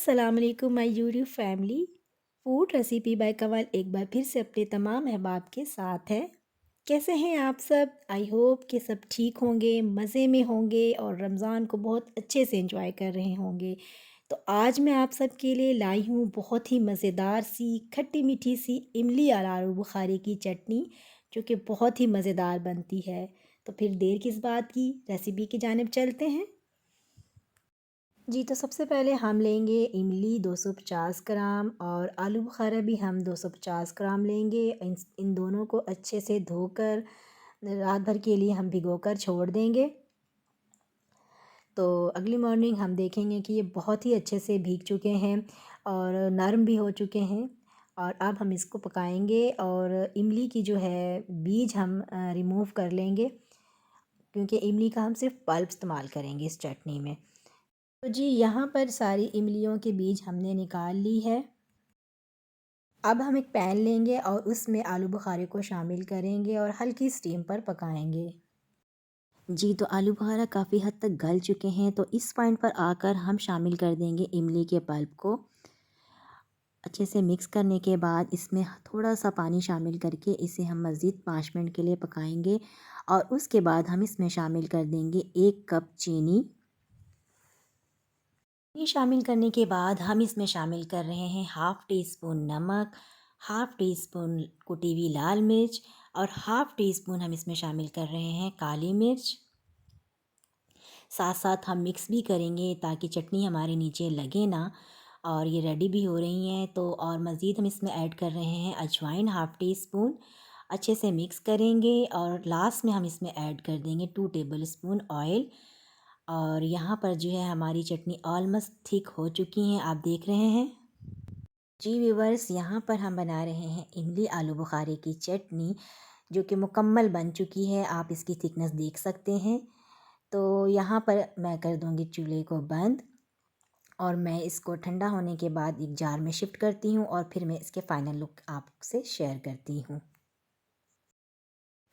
अस्सलाम वालेकुम my YouTube family. Food recipe by Kamal एक बार फिर से अपने तमाम अहबाब के साथ है। कैसे हैं आप सब? आई होप कि सब ठीक होंगे, मज़े में होंगे और रमज़ान को बहुत अच्छे से एंजॉय कर रहे होंगे। तो आज मैं आप सब के लिए लाई हूँ बहुत ही मज़ेदार सी खट्टी मीठी सी इमली और आलू बुखारे की चटनी, जो कि बहुत ही मज़ेदार बनती है। तो फिर देर किस बात की, रेसिपी की जानिब चलते हैं। जी, तो सबसे पहले हम लेंगे इमली 250 ग्राम और आलू बुखारा भी हम 250 ग्राम लेंगे। इन दोनों को अच्छे से धोकर रात भर के लिए हम भिगोकर छोड़ देंगे। तो अगली मॉर्निंग हम देखेंगे कि ये बहुत ही अच्छे से भीग चुके हैं और नरम भी हो चुके हैं। और अब हम इसको पकाएंगे और इमली की जो है बीज हम रिमूव कर लेंगे, क्योंकि इमली का हम सिर्फ पल्प इस्तेमाल करेंगे इस चटनी में। तो जी, यहाँ पर सारी इमलियों के बीज हमने निकाल ली है। अब हम एक पैन लेंगे और उसमें आलू बुखारे को शामिल करेंगे और हल्की स्टीम पर पकाएंगे। जी, तो आलू बुखारा काफ़ी हद तक गल चुके हैं, तो इस पॉइंट पर आकर हम शामिल कर देंगे इमली के पल्प को। अच्छे से मिक्स करने के बाद इसमें थोड़ा सा पानी शामिल करके इसे हम मज़ीद 5 मिनट के लिए पकाएंगे और उसके बाद हम इसमें शामिल कर देंगे 1 कप चीनी। ये शामिल करने के बाद हम इसमें शामिल कर रहे हैं हाफ़ टी स्पून नमक, हाफ़ टी स्पून कुटी हुई लाल मिर्च और हाफ़ टी स्पून हम इसमें शामिल कर रहे हैं काली मिर्च। साथ साथ हम मिक्स भी करेंगे ताकि चटनी हमारे नीचे लगे ना। और ये रेडी भी हो रही हैं, तो और मज़ीद हम इसमें ऐड कर रहे हैं अजवाइन हाफ़ टी स्पून। अच्छे से मिक्स करेंगे और लास्ट में हम इसमें ऐड कर देंगे 2 टेबल स्पून ऑयल। और यहाँ पर जो है हमारी चटनी ऑलमोस्ट थिक हो चुकी हैं, आप देख रहे हैं। जी व्यूवर्स, यहाँ पर हम बना रहे हैं इमली आलू बुखारे की चटनी, जो कि मुकम्मल बन चुकी है। आप इसकी थिकनेस देख सकते हैं। तो यहाँ पर मैं कर दूँगी चूल्हे को बंद और मैं इसको ठंडा होने के बाद एक जार में शिफ्ट करती हूँ और फिर मैं इसके फ़ाइनल लुक आपसे शेयर करती हूँ।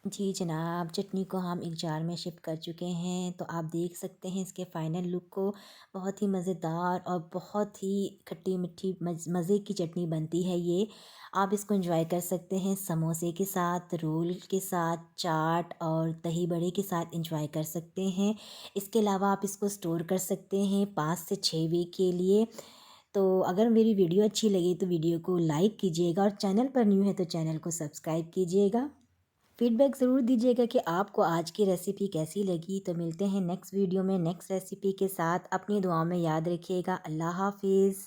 जी जनाब, चटनी को हम एक जार में शिफ्ट कर चुके हैं, तो आप देख सकते हैं इसके फ़ाइनल लुक को। बहुत ही मज़ेदार और बहुत ही खट्टी मीठी मज़े की चटनी बनती है ये। आप इसको एंजॉय कर सकते हैं समोसे के साथ, रोल के साथ, चाट और दही बड़े के साथ एंजॉय कर सकते हैं। इसके अलावा आप इसको स्टोर कर सकते हैं 5 से 6 वीक के लिए। तो अगर मेरी वीडियो अच्छी लगी तो वीडियो को लाइक कीजिएगा और चैनल पर न्यू है तो चैनल को सब्सक्राइब कीजिएगा। फीडबैक ज़रूर दीजिएगा कि आपको आज की रेसिपी कैसी लगी। तो मिलते हैं नेक्स्ट वीडियो में नेक्स्ट रेसिपी के साथ। अपनी दुआओं में याद रखिएगा। अल्लाह हाफ़िज़।